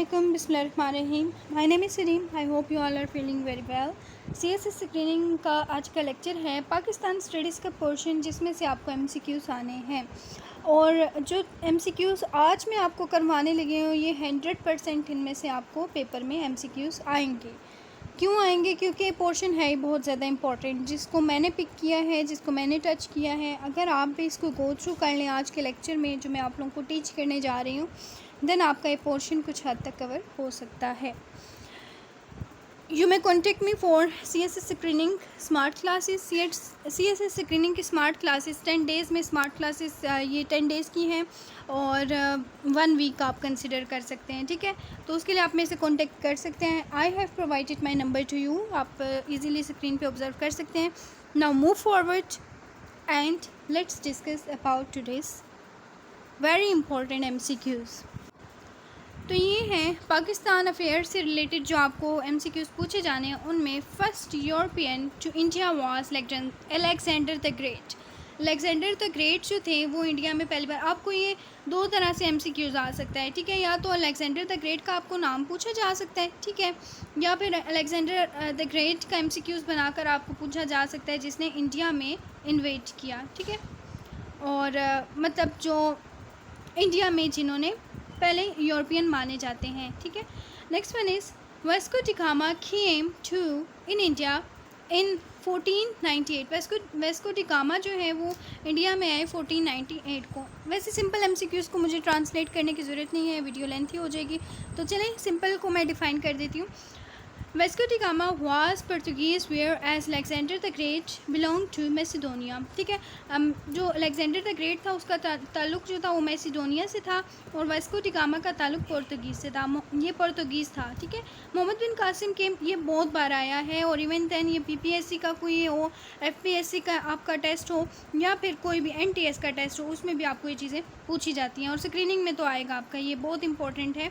Assalamualaikum, Bismillahirrahmanirrahim. My name is Sareem. I hope you all are feeling very well. CSS screening का आज का lecture है Pakistan studies का portion, जिसमें से आपको MCQs आने हैं। और जो MCQs आज मैं आपको करवाने लगी हूँ, ये 100% इनमें से आपको पेपर में MCQs आएंगे। क्यों आएंगे? क्योंकि पोर्शन है ही बहुत ज़्यादा इंपॉर्टेंट, जिसको मैंने पिक किया है, जिसको मैंने टच किया है। अगर आप भी इसको गो थ्रू कर लें आज के लेक्चर में जो मैं आप लोगों को टीच करने जा रही हूँ, देन आपका ये पोर्शन कुछ हद तक कवर हो सकता है। You may contact me for CSS screening smart classes. CSS screening की स्मार्ट क्लासेस 10 डेज़ में स्मार्ट क्लासेस ये 10 डेज़ की हैं और 1 वीक आप कंसिडर कर सकते हैं, ठीक है। तो उसके लिए आप मेरे से कॉन्टेक्ट कर सकते हैं। I have provided my number two you, आप इजीली स्क्रीन पे ऑब्जर्व कर सकते हैं। Now move forward and let's discuss about today's very important MCQs। तो ये हैं पाकिस्तान अफेयर से रिलेटेड जो आपको MCQs पूछे जाने हैं। उनमें first European to India was Alexander the Great. Alexander the Great जो थे वो इंडिया में पहली बार, आपको ये दो तरह से MCQs आ सकता है, ठीक है। या तो अलेक्जेंडर द ग्रेट का आपको नाम पूछा जा सकता है, ठीक है, या फिर अलेक्जेंडर द ग्रेट का MCQs बनाकर आपको पूछा जा सकता है जिसने इंडिया में इन्वेट किया, ठीक है। और मतलब जो इंडिया में जिन्होंने पहले यूरोपियन माने जाते हैं, ठीक है। Next one is Vasco da Gama came to in India in 1498। Vasco da Gama जो है वो इंडिया में आए 1498 को। वैसे सिंपल MCQs को मुझे ट्रांसलेट करने की ज़रूरत नहीं है, वीडियो लेंथी हो जाएगी, तो चलें सिंपल को मैं डिफ़ाइन कर देती हूँ। Vasco da Gama was Portuguese whereas Alexander the Great belong to Macedonia, ठीक है। जो अलेक्जेंडर द ग्रेट था उसका ताल्लुक़ जो था वो मैसिडोनिया से था और वास्को डी गामा का ताल्लुक़ पोर्तुगीज़ से था, ये पोर्तुगीज़ था, ठीक है। मोहम्मद बिन कासिम के ये बहुत बार आया है और इवन दैन ये PPSC का कोई हो, FPSC का आपका टेस्ट हो या फिर कोई भी NTS का टेस्ट हो, उसमें भी आपको ये चीज़ें पूछी जाती हैं और स्क्रीनिंग में तो आएगा आपका, ये बहुत इंपॉर्टेंट है।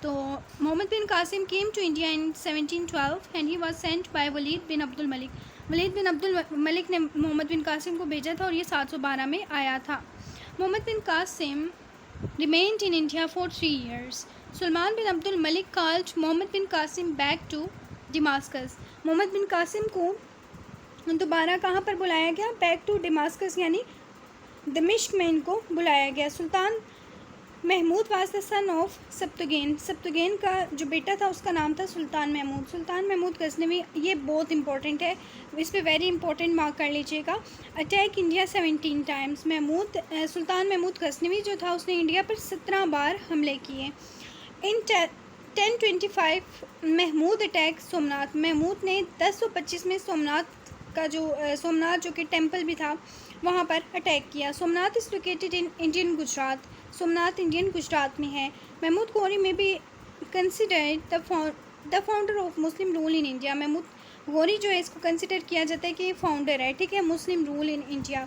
तो Mohammad bin Qasim came to India in 1712 and he was sent by Walid bin Abdul Malik. Walid bin Abdul Malik ने मोहम्मद बिन कासिम को भेजा था और ये 712 में आया था। Mohammad bin Qasim remained in India for 3 years। Sultan bin Abdul Malik called Mohammad bin Qasim back to Damascus. Mohammad bin Qasim को दोबारा कहाँ पर बुलाया गया? बैक टू डिमास्कस, यानी दमिश्क में इनको बुलाया गया। Sultan Mahmud was the son of Sabuktigin. Sabuktigin का जो बेटा था उसका नाम था सुल्तान महमूद। सुल्तान महमूद गजनवी, ये बहुत इंपॉर्टेंट है, इस पर वेरी इंपॉर्टेंट मार्क कर लीजिएगा। Attack India 17 times. Sultan Mahmud Ghaznavi जो था उसने इंडिया पर 17 बार हमले किए। In 1025 Mahmud attack Somnath. महमूद ने 1025 में सोमनाथ जो कि टेम्पल भी था वहाँ पर अटैक किया। Somnath is located in Indian Gujarat. Somnath Indian Gujarat में है। महमूद गौरी में भी considered the founder of Muslim rule in India. Mahmud Ghori जो है इसको कंसिडर किया जाता है कि ये फाउंडर है, ठीक है, Muslim rule in India.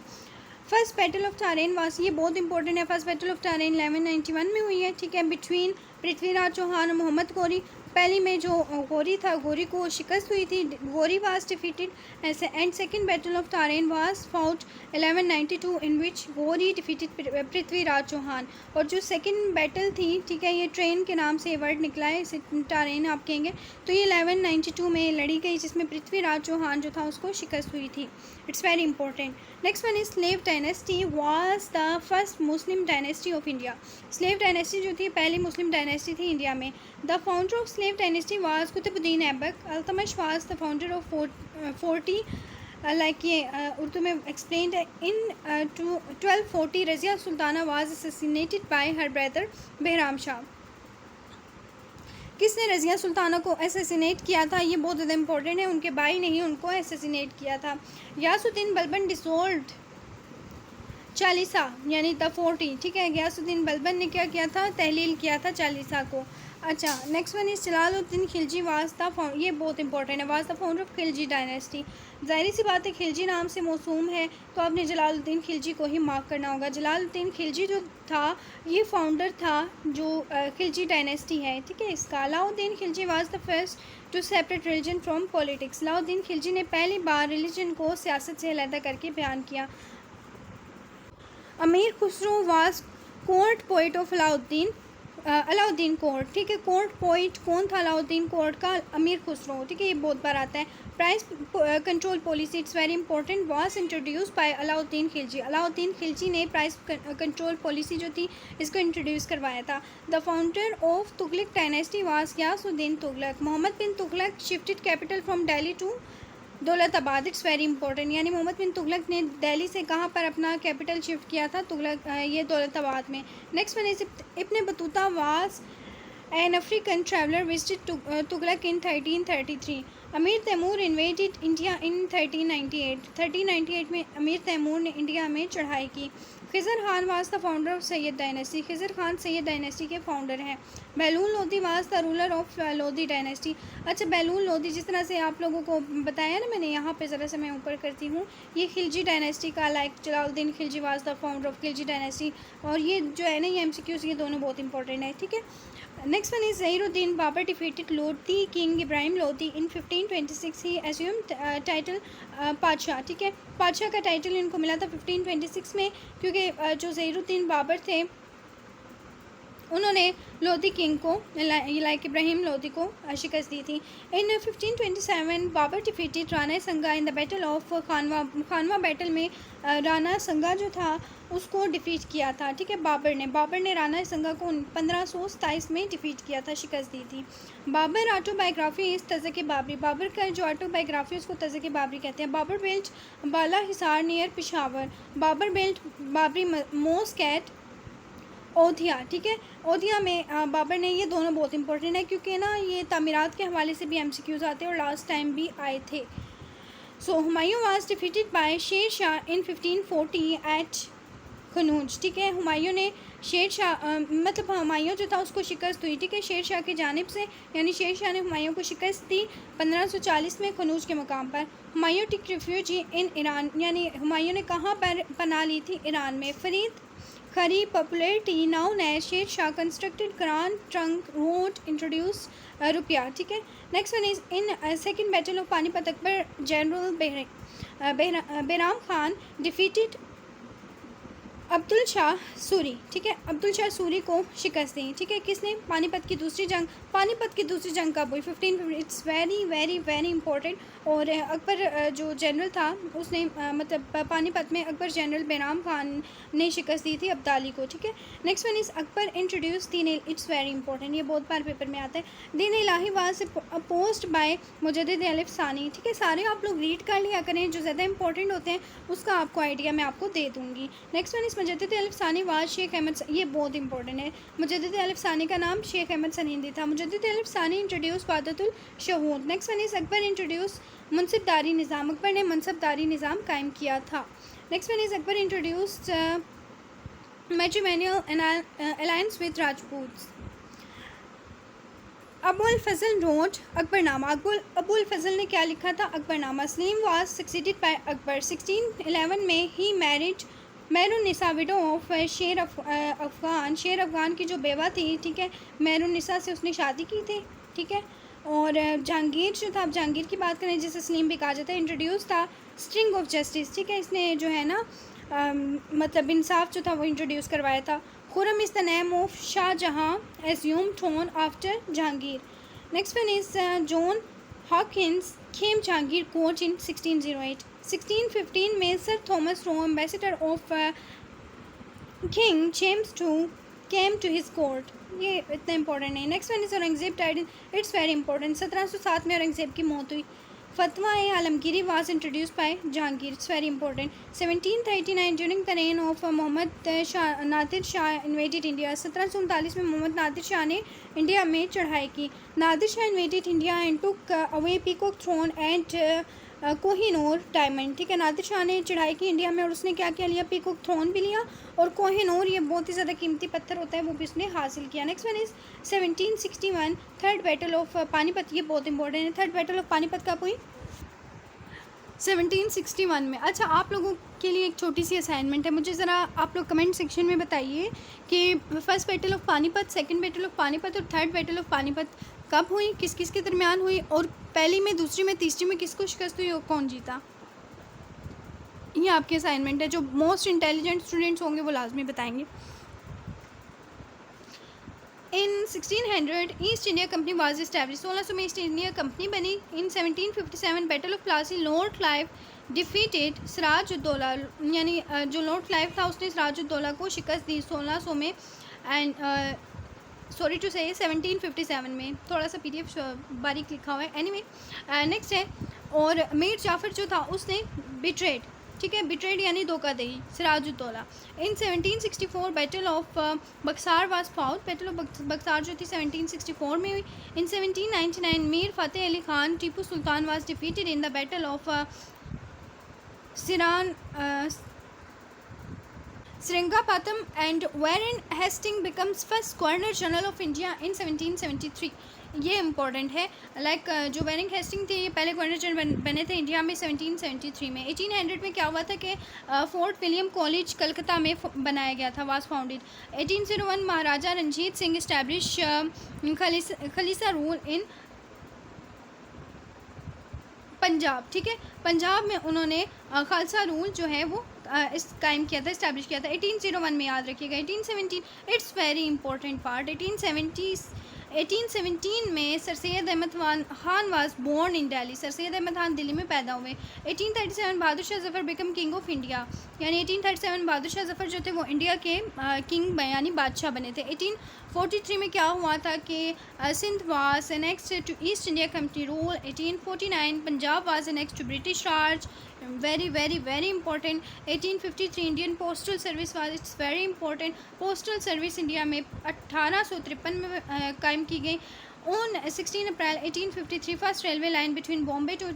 First battle of Tarain was, ये बहुत इंपॉर्टेंट है। फर्स्ट बैटल ऑफ टारेन 1191 में हुई है, ठीक है, बिटवीन पृथ्वीराज चौहान और मोहम्मद गौरी। पहली में जो गौरी था, गौरी को शिकस्त हुई थी, Ghori was defeated and second battle of Tarain was fought 1192 in which Ghori defeated Prithviraj Chauhan. और जो सेकंड बैटल थी, ठीक है, ये ट्रेन के नाम से वर्ड निकला है, इसे टारेन आप कहेंगे, तो ये 1192 में लड़ी गई जिसमें पृथ्वीराज चौहान जो था उसको शिकस्त हुई थी। It's very important. Next one is slave dynasty was the first Muslim dynasty of India. Slave dynasty जो थी पहली मुस्लिम डायनेस्टी थी इंडिया में। The founder of slave dynasty was Qutbuddin Aibak. Iltutmish was the founder of 40 like ये उर्दू में explained है। In 1240 Razia Sultana was assassinated by her brother Bahram Shah. किसने रज़िया सुल्ताना को असैसिनेट किया था? ये बहुत ज़्यादा इंपॉर्टेंट है, उनके भाई ने ही उनको असैसिनेट किया था। गयासुद्दीन बलबन डिसोल्ड चालीसा यानी द 40, ठीक है। गयासुद्दीन बलबन ने क्या किया था? तहलील किया था चालीसा को। अच्छा, next one is Jalaluddin Khilji was the, ये बहुत इंपॉर्टेंट है, was the founder of Khilji dynasty. ज़ाहिर सी बात है खिलजी नाम से मौसूम है तो आपने जलालुद्दीन खिलजी को ही मार्क करना होगा। जलालुद्दीन खिलजी जो था ये फाउंडर था जो खिलजी डायनेस्टी है, ठीक है इसका। Alauddin Khilji was the first to separate religion from politics. Alauddin Khilji ने पहली बार रिलीजन को सियासत से अलहदा करके बयान किया। अमीर Khusro was court poet of Alauddin Alauddin court, ठीक है। कोर्ट पोइट कौन था अलाउद्दीन कोर्ट का? अमीर खुसरो, ठीक है, ये बहुत बार आता है। Price control policy, it's very important, was introduce bye Alauddin Khilji. Alauddin Khilji ने प्राइस कंट्रोल पॉलिसी जो थी इसको इंट्रोड्यूस करवाया था। The founder of Tughlaq dynasty was Ghiyasuddin Tughlaq. Mohammad bin Tughlaq shifted capital from Delhi to Daulatabad, it's very important, यानी मोहम्मद बिन तुगलक ने दिल्ली से कहाँ पर अपना कैपिटल शिफ्ट किया था? तुगलक, ये दौलताबाद में। Next one is Ibn Battuta was an African traveller visited Tughlaq in 1333। Amir Taimur invaded India in 1398। 1398 में अमीर तैमूर ने इंडिया में चढ़ाई की। Khizar Khan was the founder of Syed dynasty. Khizar Khan Syed dynasty के फाउंडर हैं। Balloon Lodhi was the ruler of Lodhi dynasty. अच्छा, बैलून लोधी, जिस तरह से आप लोगों को बताया ना मैंने, यहाँ पे ज़रा से मैं ऊपर करती हूँ, ये खिलजी डायनेस्टी का, like Jalaluddin Khilji was the founder of Khilji dynasty. और ये जो है ना, ये MCQs ये दोनों बहुत इंपॉर्टेंट है, ठीक है। Next one is Zahiruddin Babur defeated Lodi king Ibrahim Lodi in 1526। He assumed title Padshah, ठीक है। पातशाह का टाइटल इनको मिला था 1526 में, क्योंकि जो ज़हीरुद्दीन बाबर थे उन्होंने लोधी किंग को, लाइक इब्राहिम लोधी को शिकस्त दी थी। इन 1527 बाबर डिफीटेड राणा संगा इन the battle of Khanwa. Khanwa battle में राणा संगा जो था उसको डिफीट किया था, ठीक है, बाबर ने राणा संगा को 1527 में डिफीट किया था, शिकस्त दी थी। बाबर ऑटोबायोग्राफी इस तज़क़े बाबरी। बाबर का जो ऑटोबायोग्राफी उसको तज़क़े बाबरी कहते हैं। बाबर बिल्ट बाला हिसार नियर पिशावर। बाबर बिल्ट बाबरी मोस्कैट ओधिया, ठीक है। ओधिया में बाबर ने, ये दोनों बहुत इंपॉर्टेंट है क्योंकि ना ये तामीरात के हवाले से भी MCQs आते हैं और लास्ट टाइम भी आए थे। सो Humayun was defeated by Sher Shah in 1540 eight Kannauj, ठीक है। हुमायूं ने शेर शाह मतलब हुमायूं जो था उसको शिकस्त हुई, ठीक है, शेर शाह की जानिब से, यानी शेर शाह ने हुमायूं को शिकस्त दी 1540 में कनूज के मकाम पर। Humayun take refugee in Iran, यानी हुमायूं ने कहाँ पर पनाह ली थी? ईरान में। फरीद खरी popularity known as Sher Shah constructed grand trunk road introduce रुपया, ठीक है। Next one is in second battle of Panipat Akbar general बेराम खान डिफीटेड अब्दुल शाह सूरी, ठीक है, अब्दुल शाह सूरी को शिकस्त दी, ठीक है। किसने? पानीपत की दूसरी जंग। पानीपत की दूसरी जंग कब हुई? 1550। It's very very very important. और अकबर जो जनरल था उसने मतलब पानीपत में अकबर जनरल बेराम खान ने शिकस्त दी थी अब्दाली को, ठीक है। Next one is Akbar introduce Deen, it's very important, ये बहुत बार पेपर में आता है। दीन इलाही वाज अपोज्ड बाय मुजद्दिद अलिफ सानी, ठीक है। सारे आप लोग रीड कर लिया करें, जो ज़्यादा इंपॉर्टेंट होते हैं उसका आपको आइडिया मैं आपको दे दूँगी। नेक्स्ट वन इज़ मुजद्दिद अलिफ सानी वाज शेख अहमद, ये बहुत इंपॉर्टेंट है। मुजद्दिद अलिफ सानी का नाम शेख अहमद सनींदी था। Mujaddid Alif Sani introduce Wahdatul Shuhud. Next one is Akbar introduce mansabdari nizam. Akbar ने मनसबदारी निज़ाम कायम किया था। Next one is Akbar introduce matrimonial alliance with Rajput. Abul Fazal wrote Akbarnama. Abul Fazal ने क्या लिखा था? Akbarnama. Salim was succeeded by Akbar. 1611 में he married Mehrunnisa widow of Sher Afghan. शेर अफ़गान की जो बेवा थी, ठीक है, मैरुनिसा से उसने शादी की थी, ठीक है। और जहांगीर जो था, अब जहांगीर की बात करें जिसे सलीम भी कहा जाता है, इंट्रोड्यूस था स्ट्रिंग ऑफ जस्टिस, ठीक है। इसने जो है ना मतलब इंसाफ जो था वो इंट्रोड्यूस करवाया था। Khurram is the name of Shahjahan assume throne after Jahangir. Next one is John Hawkins came Jahangir court in 1608। 1615 में Sir Thomas Roe ambassador of King James to came to his court, ये इतना इंपॉर्टेंट नहीं। Next one is Aurangzeb died in, it's very important. 1707 में औरंगजेब की मौत हुई। Fatawa Alamgiri was introduce by Jahangir, it's very important. 1739 during the rain of Mohammad Nadir Shah invaded India. 1739 में Mohammad Nadir Shah ने India में चढ़ाई की। Nadir Shah invaded India and took away peacock throne and Kohinoor diamond, ठीक है। नादिर शाह ने चढ़ाई की इंडिया में और उसने क्या क्या लिया? पीकॉक थ्रोन भी लिया और कोहिनूर, ये बहुत ही ज़्यादा कीमती पत्थर होता है, वो भी उसने हासिल किया। Next one is 1761 third battle of Panipat, ये बहुत इंपॉर्टेंट है। थर्ड बैटल ऑफ पानीपत कब हुई? 1761 में। अच्छा, आप लोगों के लिए एक छोटी सी असाइनमेंट है, मुझे ज़रा आप लोग कमेंट सेक्शन में बताइए कि first battle of Panipat, second battle of Panipat और थर्ड बैटल ऑफ पानीपत कब हुई, किस किस के दरमियान हुई, और पहली में, दूसरी में, तीसरी में किसको शिकस्त हुई और कौन जीता। ये आपकी असाइनमेंट है, जो मोस्ट इंटेलिजेंट स्टूडेंट्स होंगे वो लाजमी बताएंगे। In 1600 East India Company was establish, 1600 में ईस्ट इंडिया कंपनी बनी। In 1757 battle of Plassey Lord Clive defeated Sirajuddaulah, यानी जो लॉर्ड क्लाइव था उसने सिराजुद्दौला को शिकस्त दी 1600 में। एंड सॉरी टू से 1757 में, थोड़ा सा PDF बारीक लिखा हुआ है। एनीवे नेक्स्ट है, और मीर जाफ़र जो था उसने बिट्रेड, ठीक है, बिट्रेड यानी धोखाधड़ी Sirajuddaula. In 1764 battle of Buxar was fought, battle of Buxar जो थी 1764 में हुई। In 1799 Mir Fateh Ali Khan Tipu Sultan was defeated in the battle of Seringapatam, and Warren Hastings becomes first Governor General of India in 1773। ये इम्पॉर्टेंट है, लाइक जो वेरिंग हेस्टिंग थे ये पहले गवर्नर जनरल बने थे इंडिया में 1773 में। 1800 में क्या हुआ था कि फोर्ट विलियम कॉलेज कलकत्ता में बनाया गया था, was founded. 1801 Maharaja Ranjit Singh establish Khalsa rule in Punjab, ठीक है, पंजाब में उन्होंने खालसा रूल जो है वो इस कायम किया था, इस्टेब्लिश किया था। 1801 में याद रखिएगा। 1817 इट्स वेरी इंपॉर्टेंट पार्ट। 1817 में Sir Syed Ahmad Khan was born in Delhi, Sir Syed Ahmad Khan Delhi में पैदा हुए। 1837 Bahadur Shah Zafar become king of India, यानी 1837 बहादुर शाह जफ़र जो थे वो इंडिया के किंग यानी बादशाह बने थे। 1843 में क्या हुआ था कि Sindh was annexed to East India Company rule. 1849 Punjab was annexed to British Raj, very very very important. 1853 Indian postal service was, it's very important. Postal service India में 1853 में कायम की गई। On 16 April 1853 first railway line between Bombay to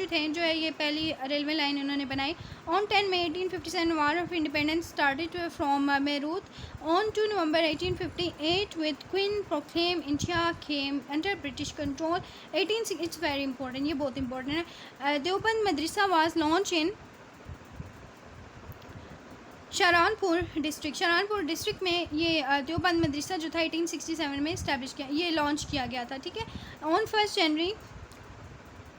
Thane जो है ये पहली railway line उन्होंने बनाई। On 10 May 1857 war of independence started from Meerut. On 2 November 1858 with queen proclaim India came under British control. 18 it's very important, ये बहुत इंपॉर्टेंट है। देवबंद मदरसा वाज लॉन्च इन शाहरानपुर डिस्ट्रिक्ट में ये देवबंद मदरसा जो था 1867 में इस्टेब्लिश किया, ये लॉन्च किया गया था, ठीक है। ऑन 1 जनवरी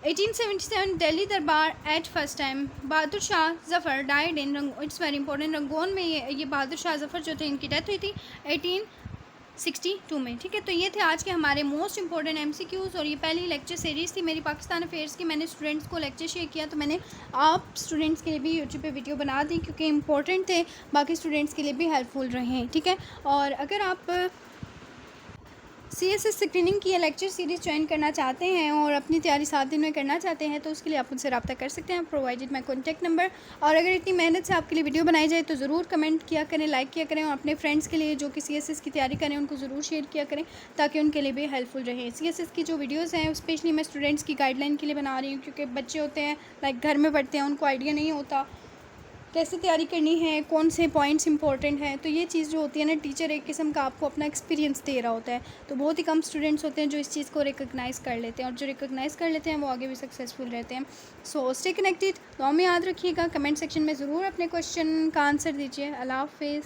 1877 दिल्ली दरबार at first time Bahadur Shah Zafar died in it's very important, Rangoon में ये बहादुर शाह जफ़र जो थे इनकी डेथ हुई थी 1862 में, ठीक है। तो ये थे आज के हमारे मोस्ट इंपॉर्टेंट MCQs, और ये पहली लेक्चर सीरीज़ थी मेरी पाकिस्तान अफेयर्स की। मैंने स्टूडेंट्स को लेक्चर शेयर किया, तो मैंने आप स्टूडेंट्स के लिए भी यूट्यूब पे वीडियो बना दी क्योंकि इंपॉर्टेंट थे, बाकी स्टूडेंट्स के लिए भी हेल्पफुल रहे, ठीक है। और अगर आप CSS स्क्रीनिंग की लेक्चर सीरीज़ ज्वाइन करना चाहते हैं और अपनी तैयारी 7 दिन में करना चाहते हैं तो उसके लिए आप मुझसे रब्ता कर सकते हैं, प्रोवाइडेड माई कॉन्टैक्ट नंबर। और अगर इतनी मेहनत से आपके लिए वीडियो बनाई जाए तो ज़रूर कमेंट किया करें, लाइक किया करें, और अपने फ्रेंड्स के लिए जो कि CSS की तैयारी करें उनको ज़रूर शेयर किया करें ताकि उनके लिए भी हेल्पफुल रहे। CSS की जो वीडियोज़ हैं स्पेशली मैं स्टूडेंट्स की गाइडलाइन के लिए बना रही हूँ क्योंकि बच्चे होते हैं लाइक घर में पढ़ते हैं, उनको आइडिया नहीं होता कैसे तैयारी करनी है, कौन से पॉइंट्स इंपॉर्टेंट हैं। तो ये चीज़ जो होती है ना, टीचर एक किस्म का आपको अपना एक्सपीरियंस दे रहा होता है, तो बहुत ही कम स्टूडेंट्स होते हैं जो इस चीज़ को रिकॉग्नाइज़ कर लेते हैं, और जो रिकॉग्नाइज़ कर लेते हैं वो आगे भी सक्सेसफुल रहते हैं। सो स्टे कनेक्टेड, दुआ में याद रखिएगा, कमेंट सेक्शन में ज़रूर अपने क्वेश्चन का आंसर दीजिए। अल्लाह हाफ़िज़।